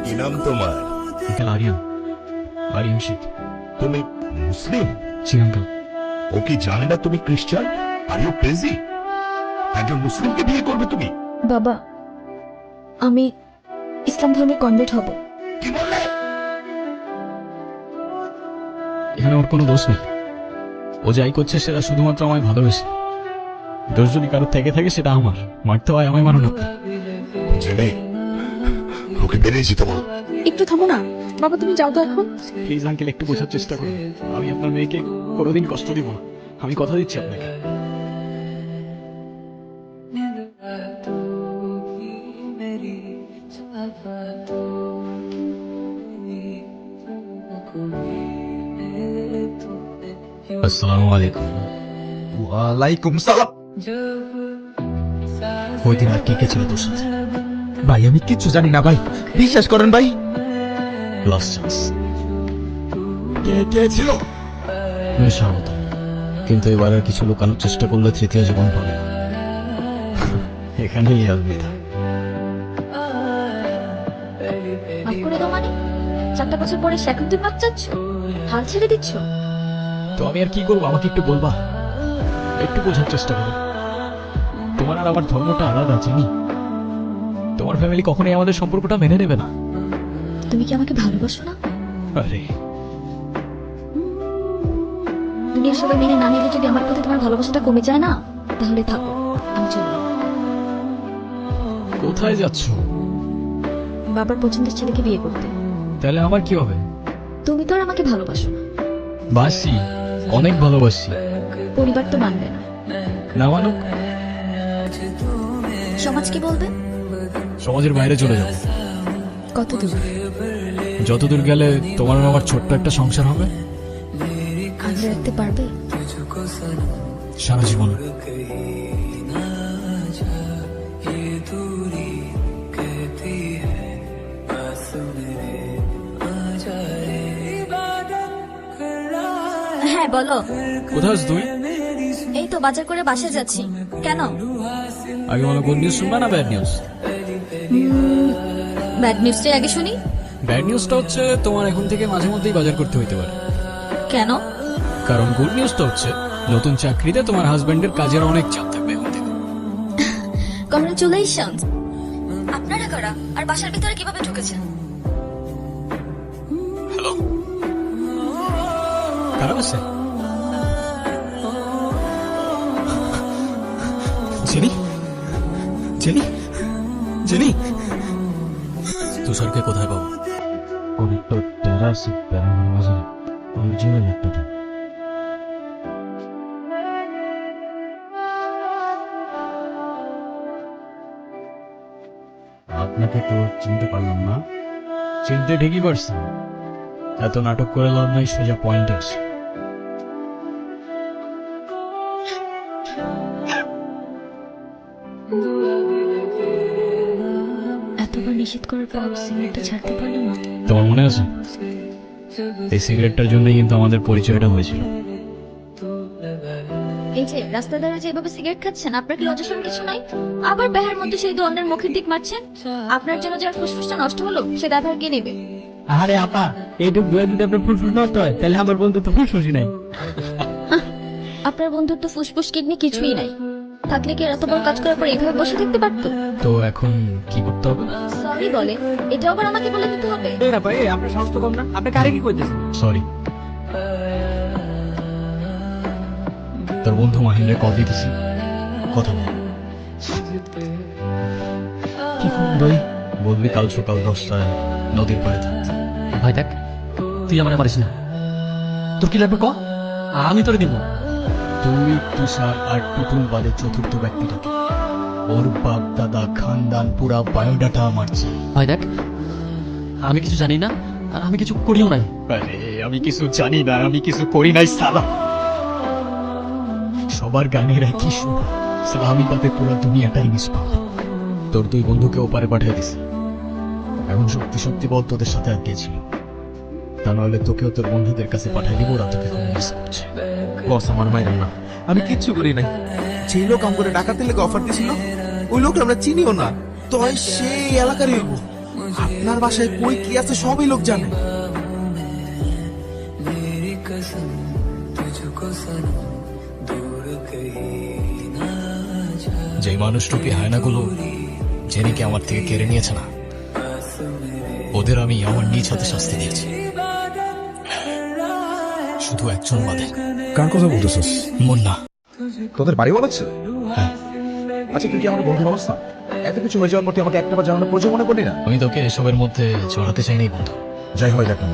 কি নাম তোমার? আঙ্কেল আরিয়ান, আরিয়ান শেখ। তুমি মুসলিম? জি আঙ্কেল। ও কি জানে না তুমি খ্রিস্টান? Are you crazy? একজন মুসলিমকে বিয়ে করবে তুমি? বাবা, আমি ইসলাম ধর্মে কনভার্ট হব। কি বললে? এখানে ওর কোনো দোষ নেই। ও যাই করছে সেটা শুধুমাত্র আমায় ভালোবেসে। দোষ যদি কারোর থেকে থাকে সেটা আমার। মারতে হয় আমায়, মারো না। জেনে ওকে বেরিয়ে যেতে বল। একটু থামো না বাবা, তুমি যাও তো এখন। প্লিজ আঙ্কেল, একটু বোঝার চেষ্টা করুন। আমি আপনার মেয়েকে কোনোদিন কষ্ট দিব না। আমি কথা দিচ্ছি আপনাকে। আসসালামু আলাইকুম। ওয়ালাইকুম সালাম। ওই দিন আর কে ছিল তোর সাথে? ভাই আমি কিচ্ছু জানি না ভাই, বিশ্বাস করেন ভাই। Last chance. কে কে ছিল? স্বাগত। কিন্তু এবার আর কিছু লুকানোর চেষ্টা করলে তৃতীয় জীবন পাবে। এখানেই আলবিদা। মাফ করে দাও মানে? 4টা বছর পরে সে এখন তুমি মাপ চাচ্ছ? হাল ছেড়ে দিচ্ছ? তো আমি আর কি করবো? আমাকে একটু বলবা? একটু বোঝার চেষ্টা করো। তোমার আর আমার ধর্মটা আলাদা, চিনি। তোমার ফ্যামিলি কখনোই আমাদের সম্পর্কটা মেনে নেবে না। তুমি কি আমাকে ভালোবাসো না? আরে দুনিয়ার সবাই মেনে না নিলে যদি আমার প্রতি তোমার ভালোবাসাটা কমে যায় না, তাহলে থাকো, আমি চললাম। কোথায় যাচ্ছ? বাবার পছন্দের ছেলেকে বিয়ে করতে। তাহলে আমার কি হবে? তুমি তো আর আমাকে ভালোবাসো না। বাসি, অনেক ভালোবাসি। পরিবার তো মানবে না। না মানুক, সমাজ কি বলবে? সমাজের বাইরে চলে যাবো। কত দূর? যতদূর গেলে তোমার আর আমার ছোট্ট একটা সংসার হবে। আগলে রাখতে পারবে? সারা জীবন। হ্যাঁ বলো। কোথায় আছিস তুই? এই তো বাজার করে বাসায় যাচ্ছি। কেন? আগে বলো, গুড নিউজ শুনবা না ব্যাড নিউজ? ব্যাড নিউজটাই আগে শুনি। ব্যাড নিউজটা হচ্ছে তোমার এখন থেকে মাঝে মধ্যেই বাজার করতে হইতে পারে। কেন? কারণ গুড নিউজটা হচ্ছে নতুন চাকরিতে তোমার হাজবেন্ডের কাজের অনেক চাপ থাকবে এখন থেকে। কংগ্রেচুলেশনস। আপনারা কারা আর বাসার ভিতরে কিভাবে ঢুকেছেন? হ্যালো, কারা আছে? Jenny, jenny, jenny. তুষারকে কোথায় পাবো? আপনাকে তো চিনতে পারলাম না। চিনতে ঠিকই পারছি। এত নাটক করে লাভ নাই, সোজা পয়েন্ট আছে। এতবার নিষেধ করার পর সিগারেটটা ছাড়তে পারলো না। তোমার মনে আছে? এই সিগারেটটার জন্যই কিন্তু আমাদের পরিচয়টা হয়েছিল। এই যে রাস্তা দ্বারা যেভাবে সিগারেট খাচ্ছেন, আপনার কি লজ্জাশরম কিছু নাই? আবার বেহার মধ্যে সেই অন্যের মুখের দিক মারছেন। আপনার জন্য যার ফুসফুসটা নষ্ট হলো সে দাভার কে নেবে? আরে আপা, এইটুকু দুয়ে যদি আপনার ফুসফুস নষ্ট হয় তাহলে আমার বন্ধু তো ফুসফুসই নাই। আপনার বন্ধুর তো ফুসফুস কিডনি কিছুই নাই। থাকলে কি আর এত বড় কাজ করার পর এইভাবে বসে থাকতে পারতো? তো এখন কি করতে হবে? সরি বলে এটা আবার আমাকে বলে দিতে হবে? এই না ভাই, আপনার সাহস তো কম না, আপনি কারে কি করতেছেন? সরি। তোর বন্ধু মাহিন্দ্রে কল দিতেছি, কথা বল। কি করুন ভাই? বলবি কাল সকাল 10টায় নদীর পাড়ে থাকতে। ভাই দেখ, তুই আমার মারিস না। তোর কি লাগবে ক, আমি তোরে দিব। তুই, তুষার আর টুটুল বাদে চতুর্থ ব্যক্তিটাকে। ওর বাপ দাদা খানদান পুরা বায়োডাটা আমার চাই। ভাই দেখ, আমি কিছু জানি না আর আমি কিছু করিও নাই। আরে আমি কিছু জানি না, আমি কিছু করি নাই সালা। সবার গানের একই সুর। সালা আমি তাতে পুরো দুনিয়াটাই মিস পাবো। তোর দুই বন্ধুকে ওপারে পাঠিয়ে দিস। এখন সত্যি সত্যি বল, তোদের সাথে আর কে ছিল? তা নাহলে তোকেও তোর বন্ধুদের কাছে পাঠিয়ে দিব, ওরা তোকে খুব মিস করছে। বস আমার মায়ের না, আমি কিচ্ছু করি নাই। যে লোক আম করে ডাকাতের লেগে অফার দিছিল ওই লোকটা আমরা চিনিও না, তো সেই এলাকারই হইব। আপনার বাসায় কই কি আছে সবই লোক জানে। যে মানুষটুকু হায়নাগুলো জেনিকে আমার থেকে কেড়ে নিয়েছে না, ওদের আমি আমার নিজ হাতে শাস্তি দিয়েছি, শুধু একজন বাদে। কার কথা বলতেছিস? মুন্না। তোদের বাড়ি বলাচ্ছে? হ্যাঁ, আচ্ছা তুই কি আমার বন্ধু অবস্থা? এত কিছু হয়ে যাওয়ার পর তুই আমাকে একটা বার জানানোর প্রয়োজন মনে করলি না? আমি তোকে এসবের মধ্যে জড়াতে চাইনি বন্ধু। যাই হয় দেখ না,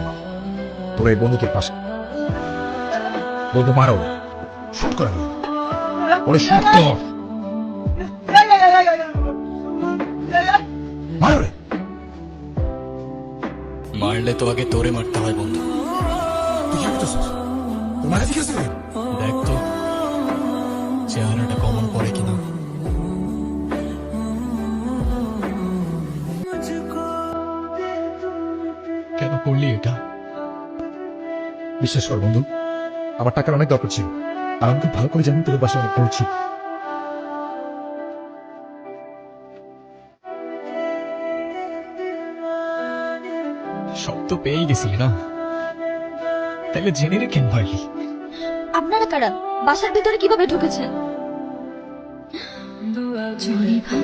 তোর এই বন্ধুকে পাশে বন্ধু মারো, শুট করা ওরে, শুট কর, মারো রে। মারলে তো আগে তোরে মারতে হয় বন্ধু। তুই কি করতেছিস? তোর মারা ঠিক আছে? দেখ তো চেহারাটা কমন পড়ে কিনা। কেন করলি এটা? বিশ্বাস কর বন্ধু, আমার টাকার অনেক দরকার ছিল, আর আমি খুব ভালো করে জানি তোদের বাসায় অনেক পড়ছি। সব তো পেয়েই গেছিলি না, তাহলে জেনে রে কেন পারলি? আপনারা কারা? বাসার ভিতরে কিভাবে ঢুকেছেন? জরিফা,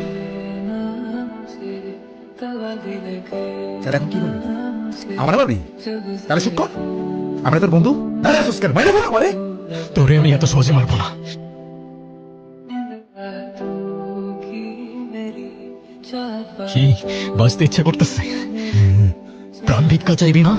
তাহলে এখন কি করবি? আমার মারবি? তাহলে শুট কর, আমরা তোর বন্ধু। দাঁড়া আছিস কেন? মাইরে বলো আমারে। তোরে আমি এত সহজে মারবো না। কি বাঁচতে ইচ্ছা করতেছে? প্রাণ ভিক্ষা চাইবি না?